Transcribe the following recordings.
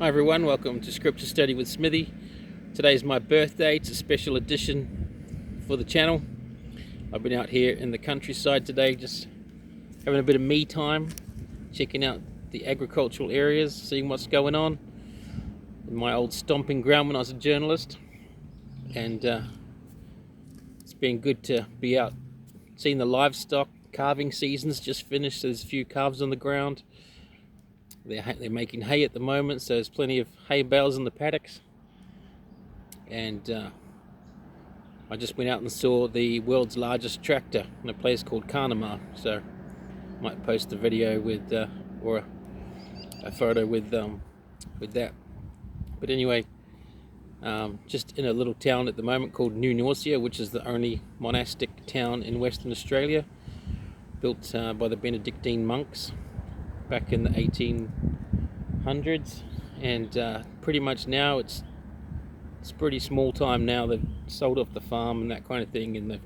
Hi everyone, welcome to Scripture Study with Smithy. Today's my birthday. It's a special edition for the channel. I've been out here in the countryside today, just having a bit of me time, checking out the agricultural areas, seeing what's going on in my old stomping ground when I was a journalist. And it's been good to be out seeing the livestock. Calving season's just finished, so there's a few calves on the ground. They're making hay at the moment, so there's plenty of hay bales in the paddocks. And I just went out and saw the world's largest tractor in a place called Carnamah, so I might post a video with or a photo with that. But anyway, just in a little town at the moment called Norcia, which is the only monastic town in Western Australia, built by the Benedictine monks back in the 1800s, and pretty much now it's pretty small time now. They've sold off the farm and that kind of thing, and a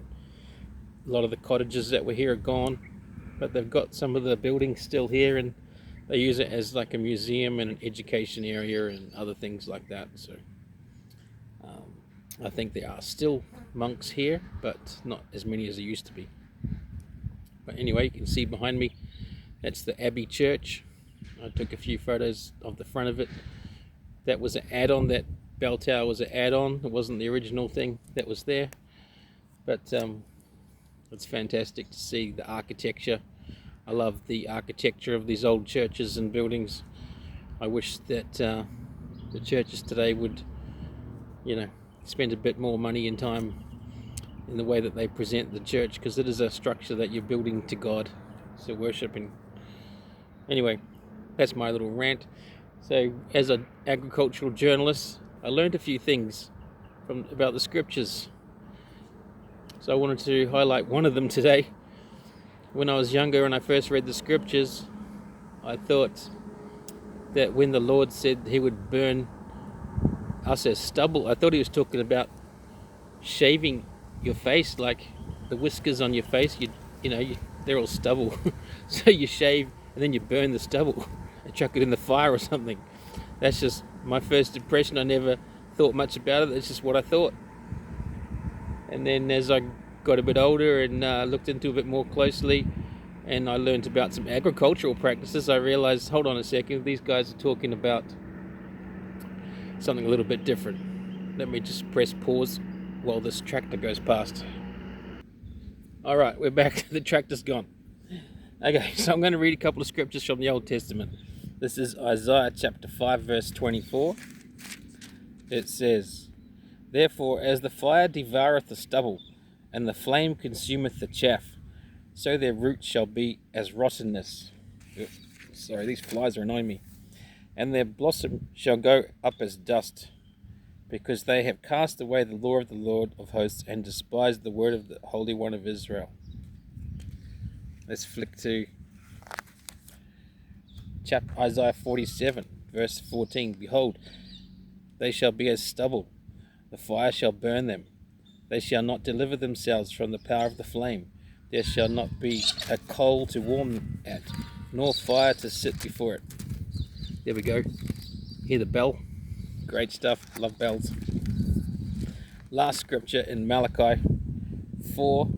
lot of the cottages that were here are gone, but they've got some of the buildings still here, and they use it as like a museum and an education area and other things like that. So I think there are still monks here, but not as many as there used to be. But anyway, you can see behind me, that's the Abbey Church. I took a few photos of the front of it. That was an add-on. That bell tower was an add-on. It wasn't the original thing that was there. But it's fantastic to see the architecture. I love the architecture of these old churches and buildings. I wish that the churches today would, spend a bit more money and time in the way that they present the church, because it is a structure that you're building to God, so worshiping. Anyway, that's my little rant. So as an agricultural journalist, I learned a few things about the scriptures. So I wanted to highlight one of them today. When I was younger and I first read the scriptures, I thought that when the Lord said he would burn us as stubble, I thought he was talking about shaving your face, like the whiskers on your face, they're all stubble. So you shave and then you burn the stubble and chuck it in the fire or something. That's just my first impression. I never thought much about it. That's just what I thought. And then as I got a bit older and looked into it a bit more closely, and I learned about some agricultural practices, I realized, hold on a second, these guys are talking about something a little bit different. Let me just press pause while this tractor goes past. Alright, we're back. The tractor's gone. Okay, so I'm going to read a couple of scriptures from the Old Testament. This is Isaiah chapter 5 verse 24. It says, "Therefore as the fire devoureth the stubble, and the flame consumeth the chaff, so their roots shall be as rottenness." Sorry, these flies are annoying me. "And their blossom shall go up as dust, because they have cast away the law of the Lord of hosts and despised the word of the Holy One of Israel." Let's flick to Isaiah 47 verse 14. "Behold, they shall be as stubble, the fire shall burn them. They shall not deliver themselves from the power of the flame. There shall not be a coal to warm them at, nor fire to sit before it." There we go. Hear the bell? Great stuff. Love bells. Last scripture in Malachi 4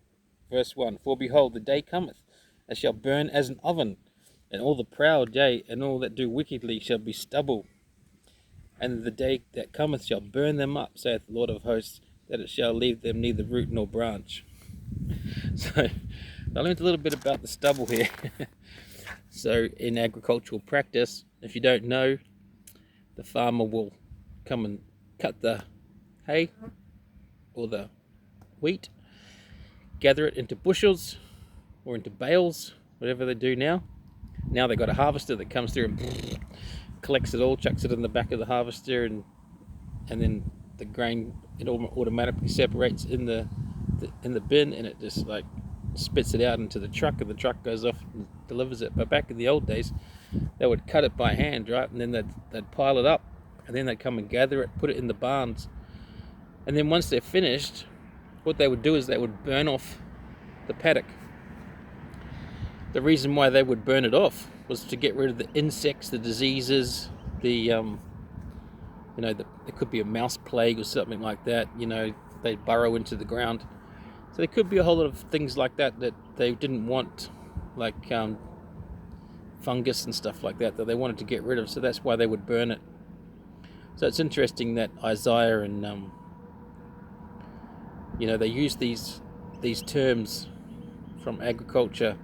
verse 1. "For behold, the day cometh, that shall burn as an oven, and all the proud, yea, and all that do wickedly shall be stubble. And the day that cometh shall burn them up, saith the Lord of hosts, that it shall leave them neither root nor branch." So I learned a little bit about the stubble here. So in agricultural practice, if you don't know, the farmer will come and cut the hay or the wheat, gather it into bushels or into bales, whatever they do now. Now they've got a harvester that comes through and collects it all, chucks it in the back of the harvester, and then the grain, it automatically separates in the bin, and it just like spits it out into the truck, and the truck goes off and delivers it. But back in the old days, they would cut it by hand, right? And then they'd pile it up, and then they'd come and gather it, put it in the barns, and then once they're finished, what they would do is they would burn off the paddock. The reason why they would burn it off was to get rid of the insects, the diseases, the you know, there could be a mouse plague or something like that. You know, they burrow into the ground. So there could be a whole lot of things like that that they didn't want, like fungus and stuff like that they wanted to get rid of. So that's why they would burn it. So it's interesting that Isaiah and you know, they use these terms from agriculture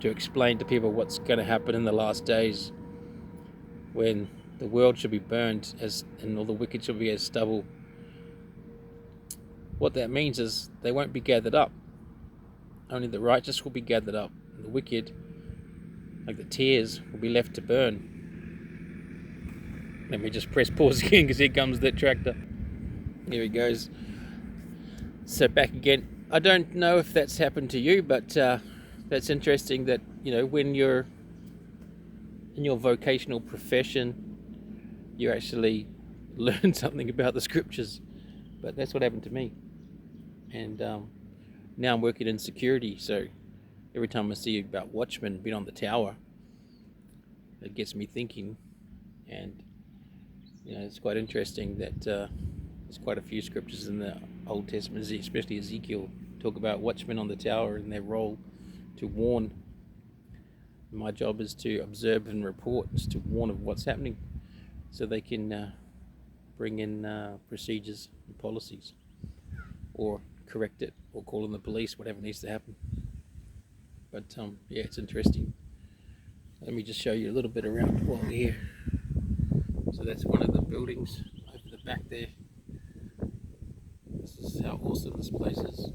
to explain to people what's going to happen in the last days, when the world should be burned and all the wicked shall be as stubble. What that means is they won't be gathered up. Only the righteous will be gathered up. And the wicked, like the tares, will be left to burn. Let me just press pause again because here comes that tractor. Here he goes. So back again. I don't know if that's happened to you, but that's interesting that, you know, when you're in your vocational profession, you actually learn something about the scriptures. But that's what happened to me. And now I'm working in security, so every time I see about watchmen being on the tower, it gets me thinking. And you know, it's quite interesting that there's quite a few scriptures in the Old Testament, especially Ezekiel, talk about watchmen on the tower and their role to warn. My job is to observe and report, is to warn of what's happening, so they can bring in procedures and policies, or correct it, or call in the police, whatever needs to happen. But yeah, it's interesting. Let me just show you a little bit around while we're here. So that's one of the buildings over the back there. This is how awesome this place is.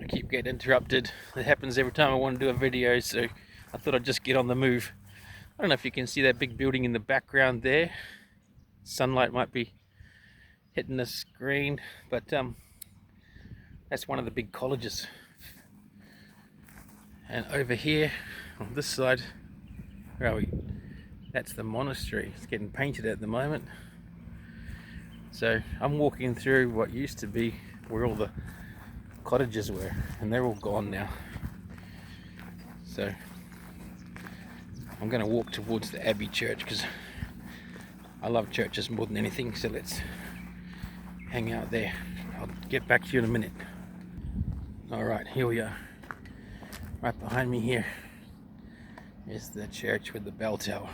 I keep getting interrupted. It happens every time I want to do a video, so I thought I'd just get on the move. I don't know if you can see that big building in the background there. Sunlight might be hitting the screen, but that's one of the big colleges. And over here on this side, where are we? That's the monastery. It's getting painted at the moment. So I'm walking through what used to be where all the cottages were, and they're all gone now. So I'm going to walk towards the Abbey Church because I love churches more than anything. So let's hang out there. I'll get back to you in a minute. Alright, here we are. Right behind me here is the church with the bell tower.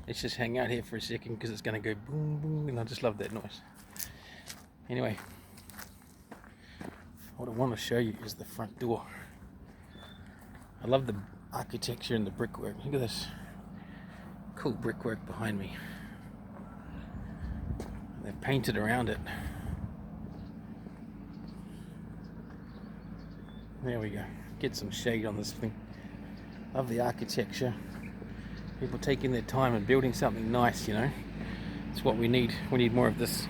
Let's just hang out here for a second because it's going to go boom boom, and I just love that noise. Anyway, what I want to show you is the front door. I love the architecture and the brickwork. Look at this cool brickwork behind me. They've painted around it. There we go. Get some shade on this thing. Love the architecture. People taking their time and building something nice, you know. It's what we need. We need more of this.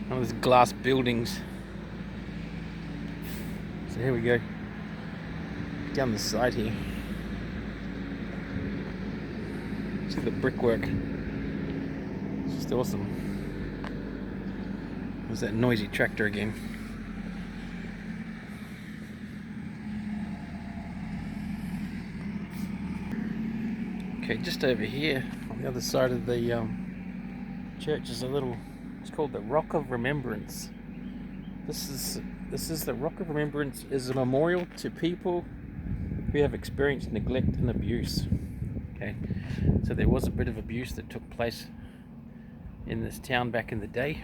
One of these glass buildings. So here we go. Down the side here. See the brickwork. It's just awesome. There's that noisy tractor again. Okay, just over here on the other side of the church is a little, it's called the Rock of Remembrance. This is the Rock of Remembrance is a memorial to people who have experienced neglect and abuse. Okay, so there was a bit of abuse that took place in this town back in the day.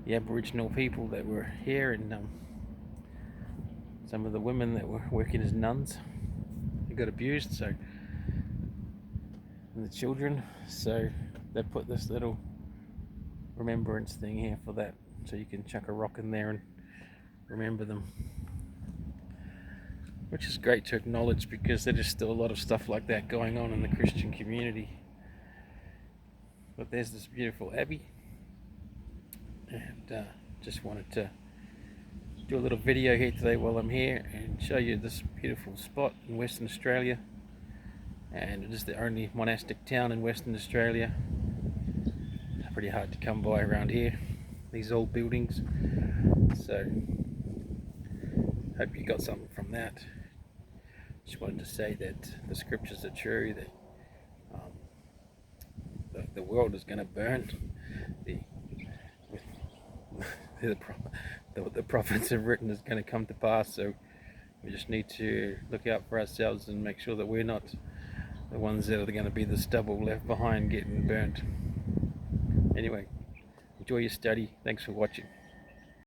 The Aboriginal people that were here, and some of the women that were working as nuns, they got abused. So, and the children, so they put this little remembrance thing here for that, so you can chuck a rock in there and remember them, which is great to acknowledge because there is still a lot of stuff like that going on in the Christian community. But there's this beautiful abbey, and just wanted to do a little video here today while I'm here and show you this beautiful spot in Western Australia. And it is the only monastic town in Western Australia. Pretty hard to come by around here, these old buildings. So hope you got something from that. Just wanted to say that the scriptures are true, that the world is going to burn. The, the prophets have written is going to come to pass, so we just need to look out for ourselves and make sure that we're not the ones that are going to be the stubble left behind getting burnt. Anyway, enjoy your study. Thanks for watching.